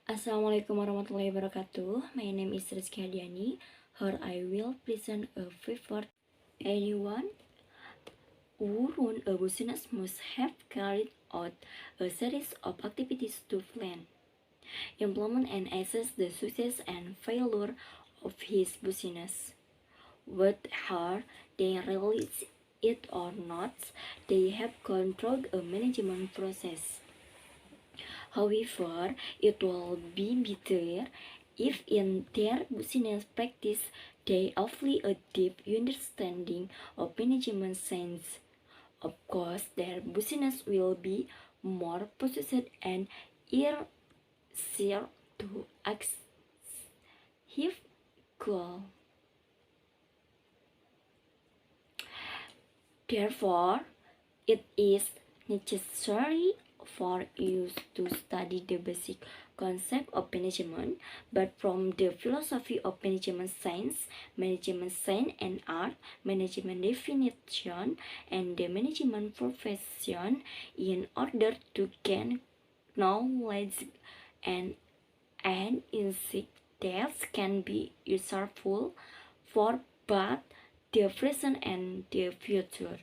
Assalamualaikum warahmatullahi wabarakatuh. My name is Rizky Hadiani. Here I will present a paper. Anyone who run a business must have carried out a series of activities to plan, implement, and assess the success and failure of his business. Whether they realize it or not, they have gone through a management process. However, it will be better if in their business practice they apply a deep understanding of management science. Of course, their business will be more processed and easier to achieve goal. Therefore, it is necessary for you to study the basic concept of management, but from the philosophy of management science and art, management definition, and the management profession in order to gain knowledge and insight that can be useful for both the present and the future.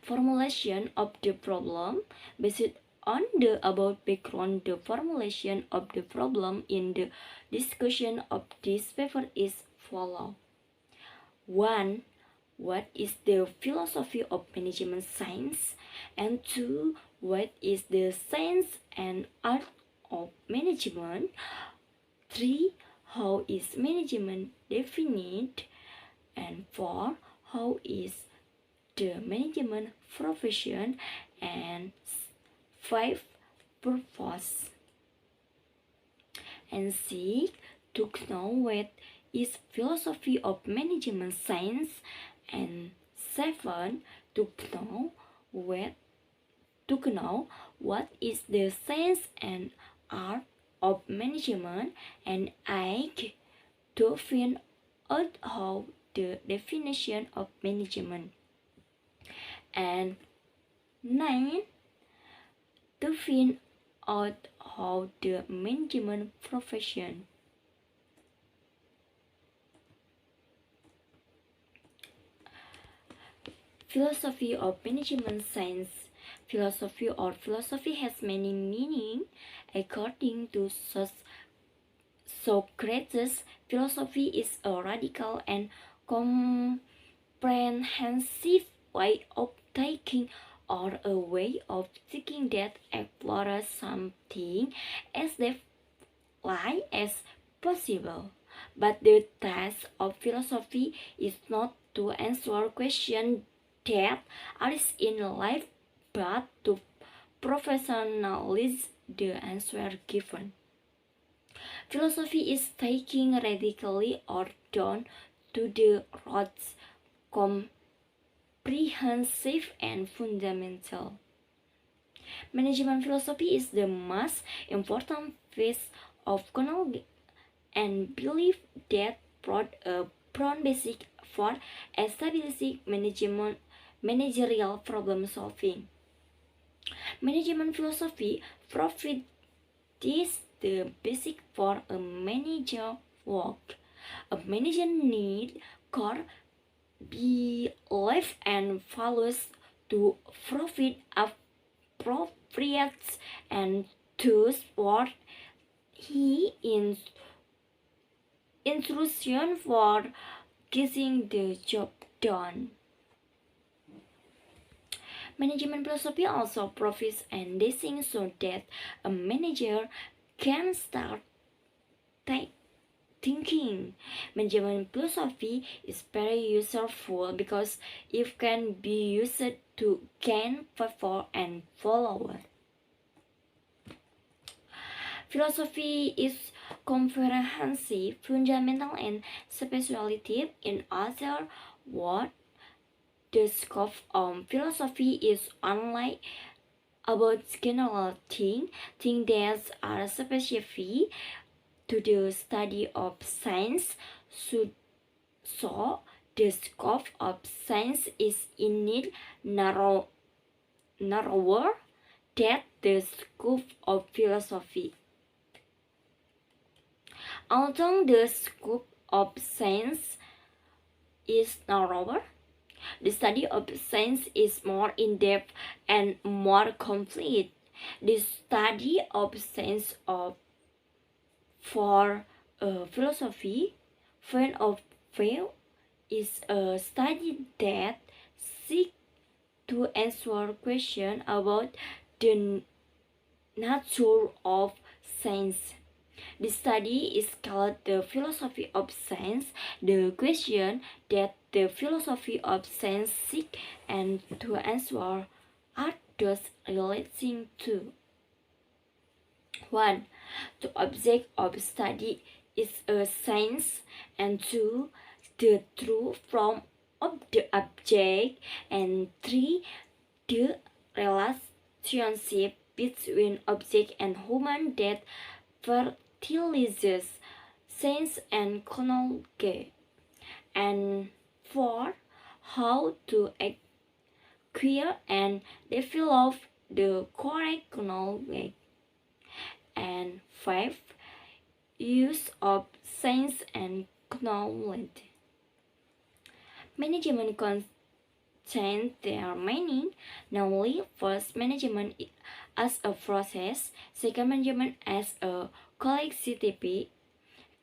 Formulation of the problem. Based on the above background, the formulation of the problem in the discussion of this paper is follow. 1. What is the philosophy of management science? And 2. What is the science and art of management? 3. How is management defined? And 4. How is the management profession? And 5. Purpose. And 6. To know what is philosophy of management science. And 7. To know what is the science and art of management. And 8. To find out how the definition of management. And 9. To find out how the management profession. Philosophy of management science. Philosophy has many meanings. According to Socrates, philosophy is a radical and comprehensive way of thinking or a way of thinking that explores something as deeply as possible. But the task of philosophy is not to answer questions that arise in life, but to professionalize the answer given. Philosophy is taking radically or down to the roots, comprehensive and fundamental. Management philosophy is the most important piece of knowledge and belief that brought a broad basic for establishing managerial problem solving. Management philosophy provides the basic for a manager work. A manager needs core beliefs and values to profit appropriate and to support his instruction for getting the job done. Management philosophy also provides ending so that a manager can start thinking. Management philosophy is very useful because it can be used to gain favor and followers. Philosophy is comprehensive, fundamental, and speculative. In other words, the scope of philosophy is only about general things that are specific to the study of science. So the scope of science is indeed narrower than the scope of philosophy. Although the scope of science is narrower, the study of science is more in-depth and more complete. The study of science for philosophy, point of view, is a study that seeks to answer questions about the nature of science. The study is called the philosophy of science. The question that the philosophy of science seeks and to answer are those relating to 1. The object of study is a science, and 2. The true form of the object, and 3. The relationship between object and human that fertilizes science and knowledge, and 4. How to acquire and develop the correct knowledge, and 5. Use of science and knowledge. Management contains their meaning, namely, first, management as a process, second, management as a collective,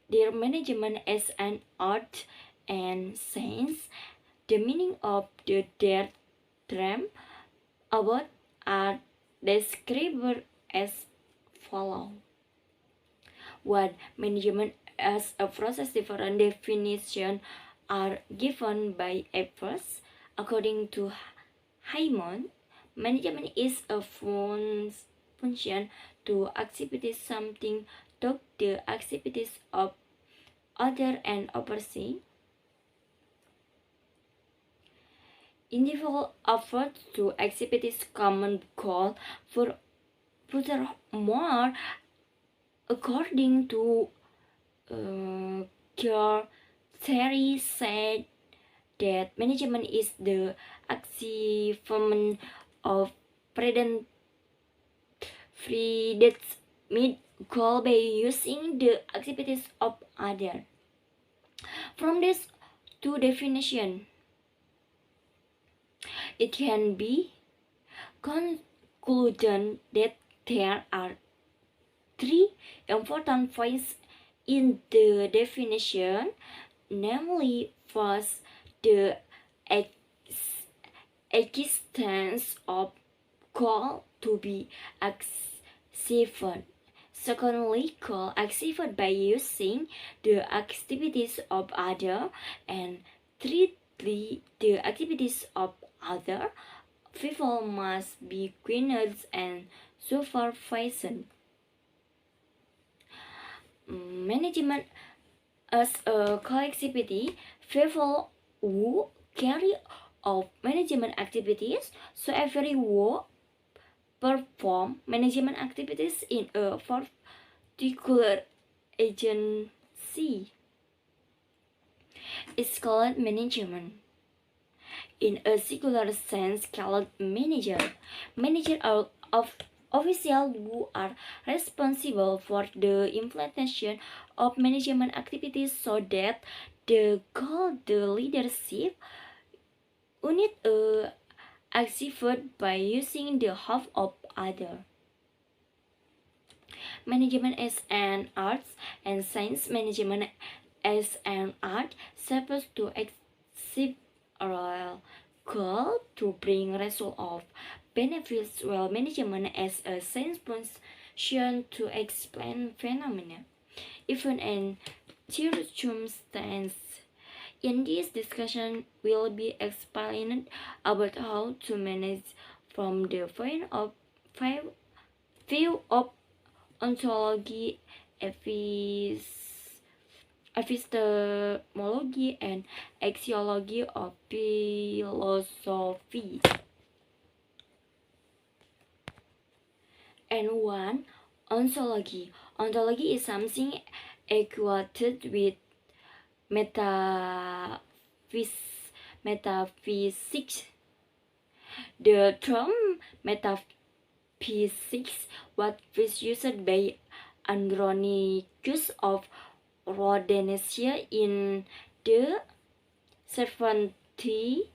their management as an art and science. The meaning of their term about are described as follows. 1. Management as a process. Different definitions are given by experts. According to Hyman, management is a function to activities something to the activities of other and oversee. Individual efforts to activities common goal. Furthermore, according to Terry said that management is the achievement of predetermined goal by using the activities of others. From these two definitions, it can be concluded that there are three important points in the definition, namely, first, the existence of goal to be achieved. Secondly, goal achieved by using the activities of others, and thirdly, the activities of other people must be guided and supervised. Management as a collectivity, people who carry out management activities, so everyone perform management activities in a particular agency is called management. In a singular sense, called manager. Manager are of officials who are responsible for the implementation of management activities so that the goal the leadership unit achieved by using the help of others. Management as an art and science. Management as an art serves to achieve a goal to bring result of benefits, while management as a science function to explain phenomena, even and circumstances. In this discussion, will be explained about how to manage from the point of view of ontology, epistemology, and axiology of philosophy. And 1. Ontology. Ontology is something equated with metaphysics. The term metaphysics was first used by Andronicus of Rhodesia in the 70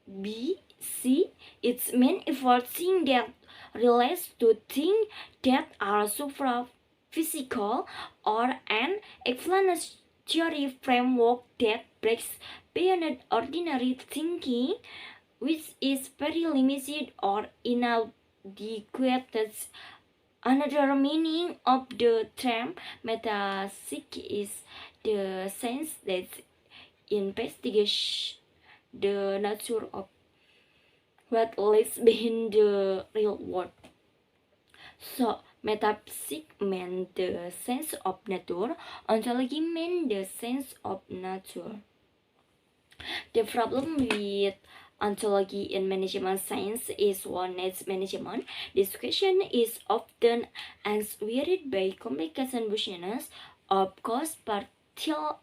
BC. Its main efforts that relates to things that are supra-physical or an explanatory framework that breaks beyond ordinary thinking, which is very limited or inadequate. Another meaning of the term metaphysics is the sense that investigates the nature of what lies behind the real world. So, metaphysics meant the sense of nature, ontology meant the sense of nature. The problem with ontology in management science is one needs management. This question is often answered by complications of course partially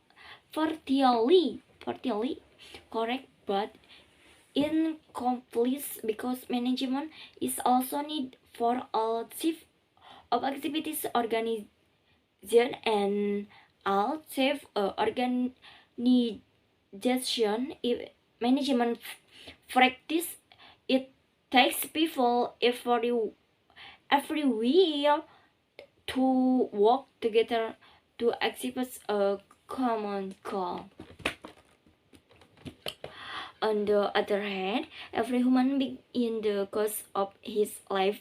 correct but incomplete because management is also need for all types of activities organization and all types of organization if management practice it takes people everywhere to work together to achieve a common goal. On the other hand, every human being in the course of his life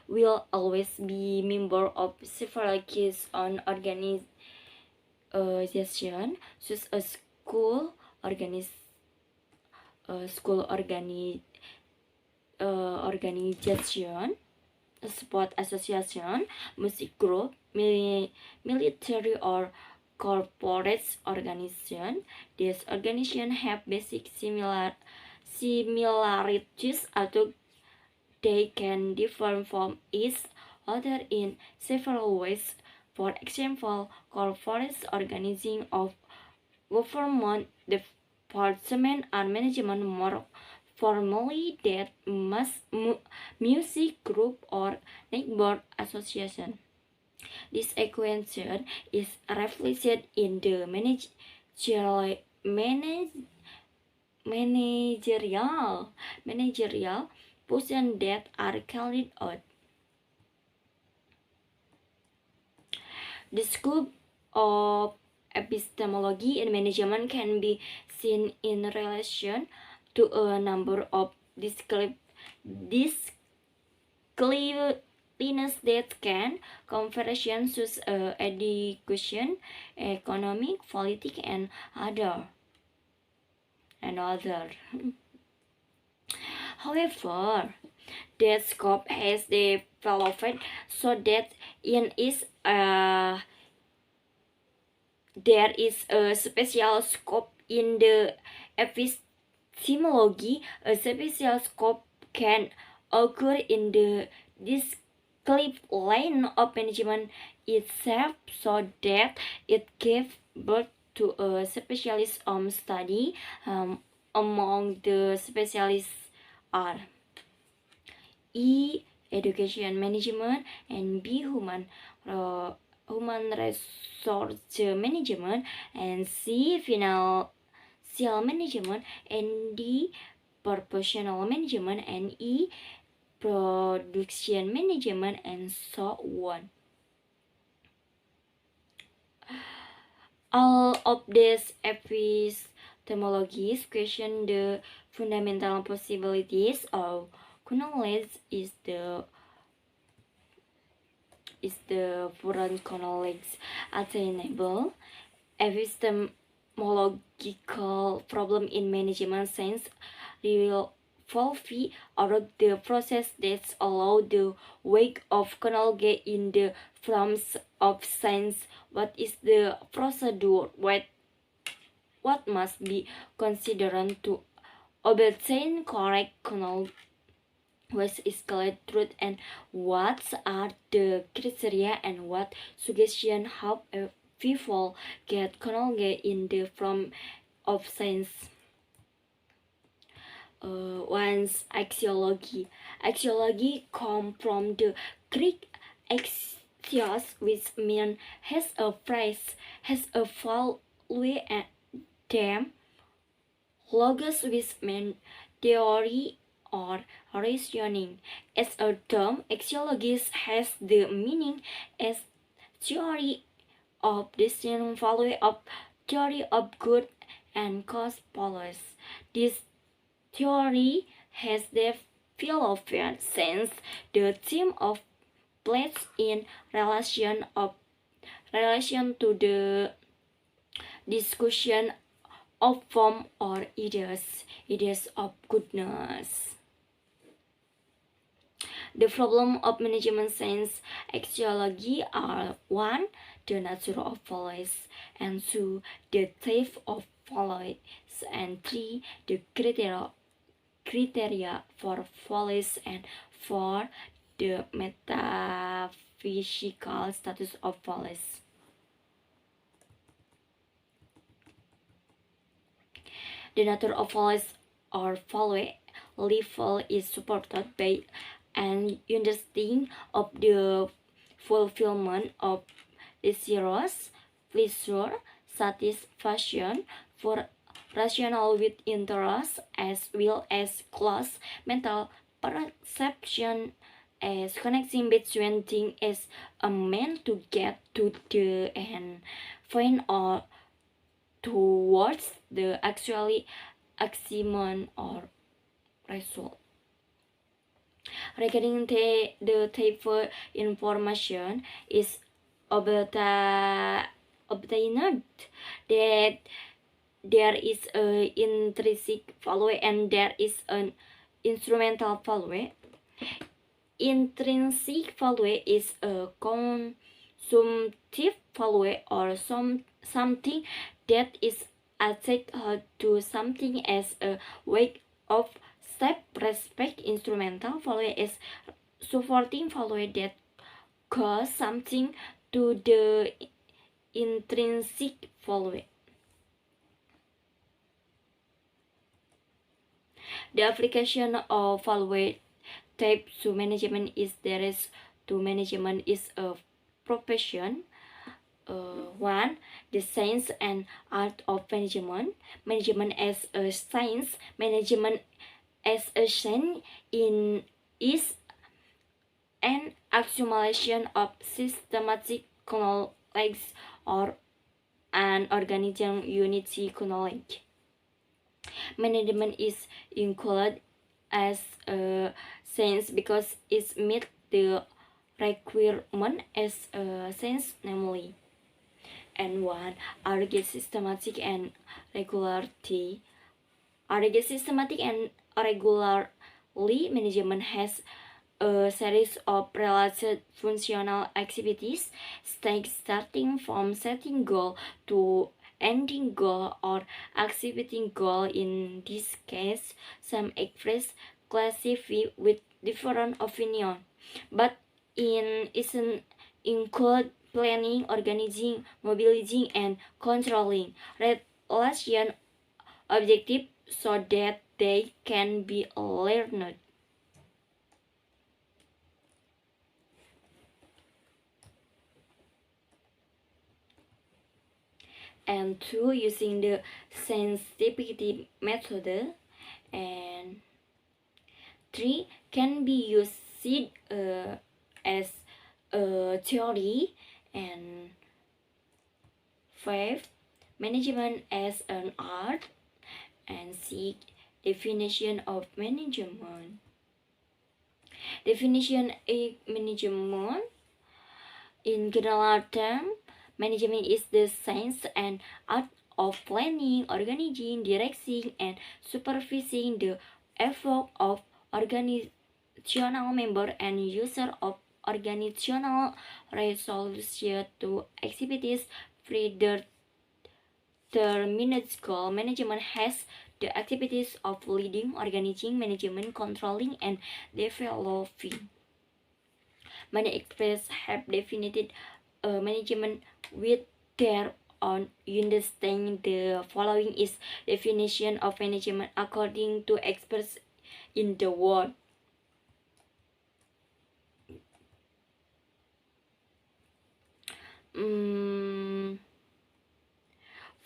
will always be member of several keys on organization, such as school organization, sport association, music group, military or corporate organization. These organizations have basic similarities, although they can differ from each other in several ways. For example, corporate organizing of government department and management more formally than music group or neighbor association. This equation is reflected in the managerial positions that are carried out. The scope of epistemology in management can be seen in relation to a number of disciplines that can conversion such education, economic, politics, and other. However, that scope has developed so that in is there is a special scope in the epistemology. A special scope can occur in the discipline of management itself, so that it gives birth to a specialist study. Among the specialists are E. Education management, and B. Human resource management, and C. Financial management, and D. Professional management, and E. Production management, and so on. All of these epistemologies question the fundamental possibilities of knowledge is the foreign knowledge attainable. Epistemological problem in management science revolve around the process that allow the weight of knowledge in the forms of science. What is the procedure? What must be considered to obtain correct knowledge? What is called truth, and what are the criteria, and what suggestion how people get knowledge in the form of science? Axiology. Axiology come from the Greek Theos, which means has a phrase, has a value and them. Logos, which means theory or reasoning. As a term, axiology has the meaning as theory of decision value of theory of good and cause policy. This theory has the philosophical sense, the theme of place in relation to the discussion of form or ideas of goodness. The problem of management science axiology are 1. The nature of values, and 2. The type of values, and 3. The criteria for values, and 4. The metaphysical status of values. The nature of values or value level is supported by an understanding of the fulfillment of desires, pleasure, satisfaction for rational with interest as well as close mental perception as connecting between things as a mean to get to the end point or towards the actually axiom or result. Regarding the type of information is obtained that there is an intrinsic value and there is an instrumental value. Intrinsic value is a consumptive value or something that is attached to something as a way of step respect. Instrumental value is supporting value that cause something to the intrinsic value. The application of value type to management is there is to management is a profession. 1. The science and art of management. Management as a science. Management as a science is an accumulation of systematic knowledge or an organization unity knowledge. Management is included as a science because it meets the requirement as a science, namely and 1. Argue systematic and regularity. Argue systematic and regularly management has a series of related functional activities starting from setting goal to ending goal or exhibiting goal. In this case, some express classify with different opinion, but isn't include planning, organizing, mobilizing, and controlling relation objective so that they can be learned. And 2. Using the sensitivity method. And 3. Can be used as a theory. And 5. Management as an art. And 6. Definition of management. Definition of management. In general terms, management is the science and art of planning, organizing, directing, and supervising the effort of organizational member and user of organizational resources to activities predetermined goal. Management has the activities of leading, organizing, management, controlling, and developing. Many experts have defined management with their own understanding. The following is definition of management according to experts in the world.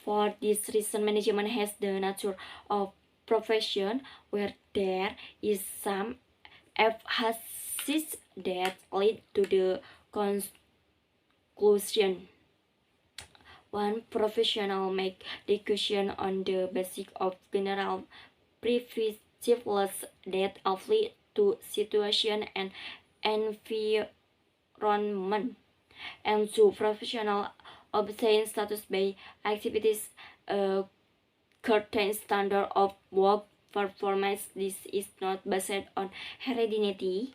For this reason, management has the nature of profession where there is some emphasis that lead to the conclusion. One professional make decision on the basis of general principles that apply to situation and environment, and so professional obtain status by activities certain standard of work performance. This is not based on heredity.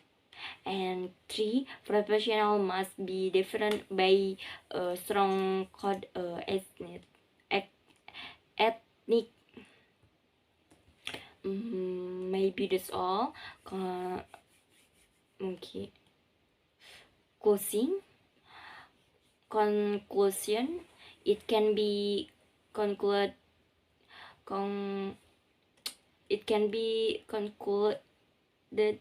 And 3, professional must be different by strong code ethnic. Maybe that's all. Okay. Conclusion. It can be concluded concluded